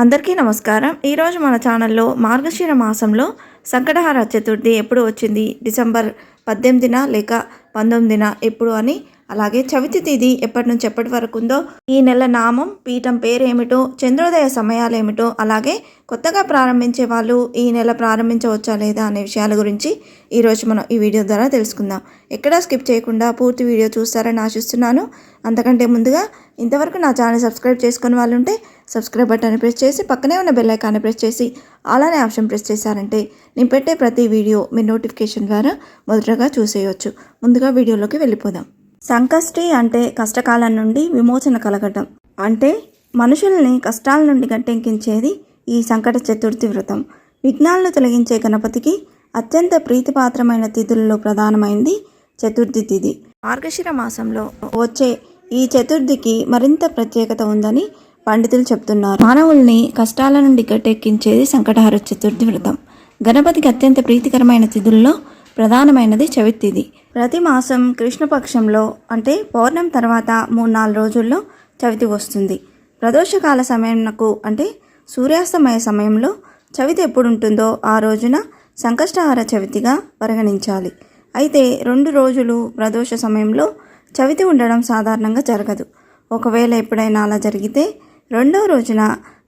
అందరికీ నమస్కారం। ఈరోజు మన ఛానల్లో మార్గశిర మాసంలో సంకటహార చతుర్థి ఎప్పుడు వచ్చింది, డిసెంబర్ 18న లేక 19న ఎప్పుడు అని, అలాగే చవితి తేదీ ఎప్పటి నుంచి ఎప్పటి వరకు ఉందో, ఈ నెల నామం పీఠం పేరేమిటో, చంద్రోదయ సమయాలేమిటో, అలాగే కొత్తగా ప్రారంభించే వాళ్ళు ఈ నెల ప్రారంభించవచ్చా లేదా అనే విషయాల గురించి ఈరోజు మనం ఈ వీడియో ద్వారా తెలుసుకుందాం। ఎక్కడా స్కిప్ చేయకుండా పూర్తి వీడియో చూస్తారని ఆశిస్తున్నాను। అంతకంటే ముందుగా ఇంతవరకు నా ఛానల్ సబ్స్క్రైబ్ చేసుకుని వాళ్ళు ఉంటే సబ్స్క్రైబ్ బటన్ ప్రెస్ చేసి పక్కనే ఉన్న బెల్ ఐకాన్ని ప్రెస్ చేసి ఆల్ అనే ఆప్షన్ ప్రెస్ చేశారంటే నేను పెట్టే ప్రతి వీడియో మీ నోటిఫికేషన్ ద్వారా మొదటగా చూసేయవచ్చు। ముందుగా వీడియోలోకి వెళ్ళిపోదాం। సంకష్టి అంటే కష్టకాలం నుండి విమోచన కలగటం, అంటే మనుషుల్ని కష్టాల నుండి గట్టెక్కించేది ఈ సంకట చతుర్థి వ్రతం। విఘ్నాలను తొలగించే గణపతికి అత్యంత ప్రీతిపాత్రమైన తిథులలో ప్రధానమైంది చతుర్థి తిథి। మార్గశిర మాసంలో వచ్చే ఈ చతుర్థికి మరింత ప్రత్యేకత ఉందని పండితులు చెప్తున్నారు। మానవుల్ని కష్టాల నుండి గట్టెక్కించేది సంకటహార చతుర్థి వ్రతం। గణపతికి అత్యంత ప్రీతికరమైన తిథుల్లో ప్రధానమైనది చవితి తిథి। ప్రతి మాసం కృష్ణపక్షంలో అంటే పౌర్ణం తర్వాత 3-4 రోజుల్లో చవితి వస్తుంది। ప్రదోషకాల సమయంకు అంటే సూర్యాస్తమయ సమయంలో చవితి ఎప్పుడు ఉంటుందో ఆ రోజున సంకష్టహార చవితిగా పరిగణించాలి। అయితే 2 రోజులు ప్రదోష సమయంలో చవితి ఉండడం సాధారణంగా జరగదు। ఒకవేళ ఎప్పుడైనా అలా జరిగితే 2వ రోజున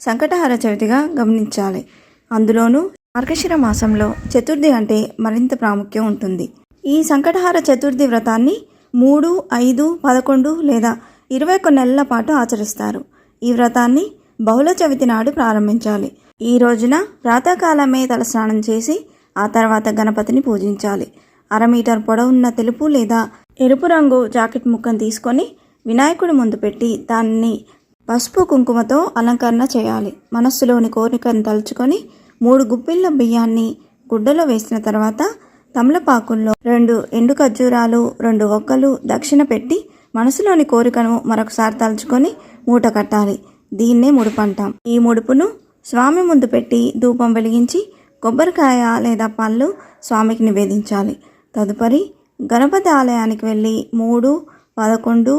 సంకటహార చవితిగా గమనించాలి। అందులోనూ మార్గశిర మాసంలో చతుర్థి అంటే మరింత ప్రాముఖ్యం ఉంటుంది। ఈ సంకటహార చతుర్థి వ్రతాన్ని 3, 5, 11 లేదా 21 నెలల పాటు ఆచరిస్తారు। ఈ వ్రతాన్ని బహుళ చవితి నాడు ప్రారంభించాలి। ఈ రోజున ప్రాతకాలమే తలస్నానం చేసి ఆ తర్వాత గణపతిని పూజించాలి। 1/2 మీటర్ పొడవున్న తెలుపు లేదా ఎరుపు రంగు జాకెట్ ముక్కను తీసుకొని వినాయకుడి ముందు పెట్టి దాన్ని పసుపు కుంకుమతో అలంకరణ చేయాలి। మనస్సులోని కోరికను తలుచుకొని 3 గుప్పిళ్ళ బియ్యాన్ని గుడ్డలో వేసిన తర్వాత తమలపాకుల్లో 2 ఎండు ఖర్జూరాలు 2 ఒక్కలు దక్షిణ పెట్టి మనసులోని కోరికను మరొకసారి తలుచుకొని మూట కట్టాలి। దీన్నే ముడుపు అంటాం। ఈ ముడుపును స్వామి ముందు పెట్టి ధూపం వెలిగించి కొబ్బరికాయ లేదా పళ్ళు స్వామికి నివేదించాలి। తదుపరి గణపతి ఆలయానికి వెళ్ళి 3, 11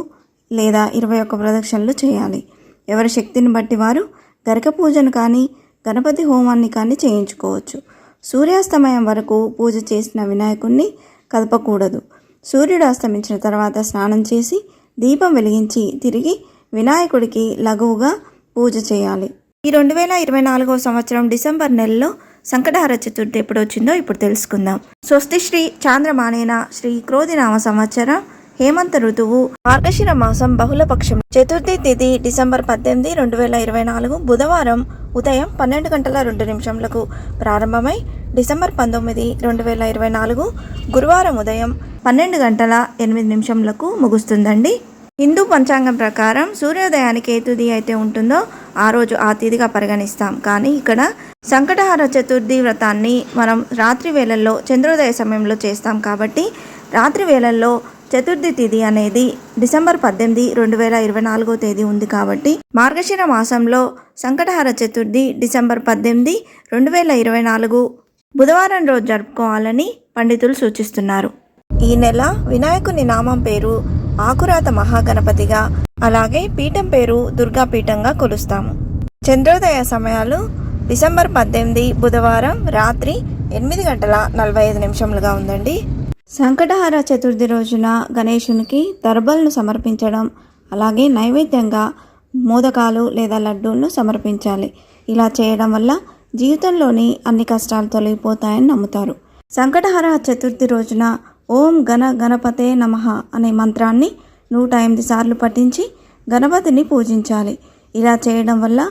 లేదా 21 ప్రదక్షిణలు చేయాలి। ఎవరి శక్తిని బట్టి వారు గరిక పూజను కానీ గణపతి హోమాన్ని కానీ చేయించుకోవచ్చు। సూర్యాస్తమయం వరకు పూజ చేసిన వినాయకుడిని కదపకూడదు। సూర్యుడు అస్తమించిన తర్వాత స్నానం చేసి దీపం వెలిగించి తిరిగి వినాయకుడికి లఘువుగా పూజ చేయాలి। ఈ 2024వ సంవత్సరం డిసెంబర్ నెలలో సంకటహార చతుర్థి ఎప్పుడు వచ్చిందో ఇప్పుడు తెలుసుకుందాం। స్వస్తి శ్రీ చాంద్రమానేన శ్రీ క్రోధినామ సంవత్సరం హేమంత ఋతువు మార్గశిర మాసం బహుళపక్షం చతుర్థి తిథి డిసెంబర్ 18, 2024 బుధవారం ఉదయం 12:02 ప్రారంభమై డిసెంబర్ 19, 2024 గురువారం ఉదయం 12:08 ముగుస్తుందండి। హిందూ పంచాంగం ప్రకారం సూర్యోదయానికి ఏ తిథి అయితే ఉంటుందో ఆ రోజు ఆ తిథిగా పరిగణిస్తాం। కానీ ఇక్కడ సంకటహార చతుర్థి వ్రతాన్ని మనం రాత్రి వేళల్లో చంద్రోదయ సమయంలో చేస్తాం కాబట్టి రాత్రి వేళల్లో చతుర్థి తిథి అనేది డిసెంబర్ 18, 2024 తేదీ ఉంది కాబట్టి మార్గశిర మాసంలో సంకటహార చతుర్థి డిసెంబర్ 18, 2024 బుధవారం రోజు జరుపుకోవాలని పండితులు సూచిస్తున్నారు। ఈ నెల వినాయకుని నామం పేరు ఆకురాత మహాగణపతిగా, అలాగే పీఠం పేరు దుర్గా పీఠంగా కొలుస్తాము। చంద్రోదయ సమయాలు డిసెంబర్ 18 బుధవారం రాత్రి 8:45 ఉందండి। సంకటహార చతుర్థి రోజున గణేశునికి దర్బల్ను సమర్పించడం, అలాగే నైవేద్యంగా మోదకాలు లేదా లడ్డూలను సమర్పించాలి। ఇలా చేయడం వల్ల జీవితంలోని అన్ని కష్టాలు తొలగిపోతాయని నమ్ముతారు। సంకటహార చతుర్థి రోజున ఓం గణ గణపతే నమః అనే మంత్రాన్ని 108 సార్లు పఠించి గణపతిని పూజించాలి। ఇలా చేయడం వల్ల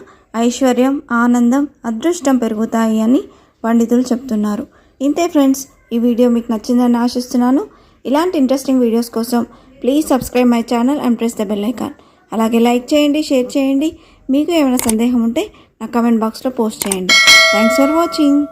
ఐశ్వర్యం, ఆనందం, అదృష్టం పెరుగుతాయి అని పండితులు చెప్తున్నారు। ఇంతే ఫ్రెండ్స్, ఈ వీడియో మీకు నచ్చిందని ఆశిస్తున్నాను। ఇలాంటి ఇంట్రెస్టింగ్ వీడియోస్ కోసం please subscribe my channel and press the bell icon. అలాగే లైక్ చేయండి, షేర్ చేయండి। మీకు ఏమైనా సందేహం ఉంటే నా కమెంట్ బాక్స్లో పోస్ట్ చేయండి। Thanks for watching.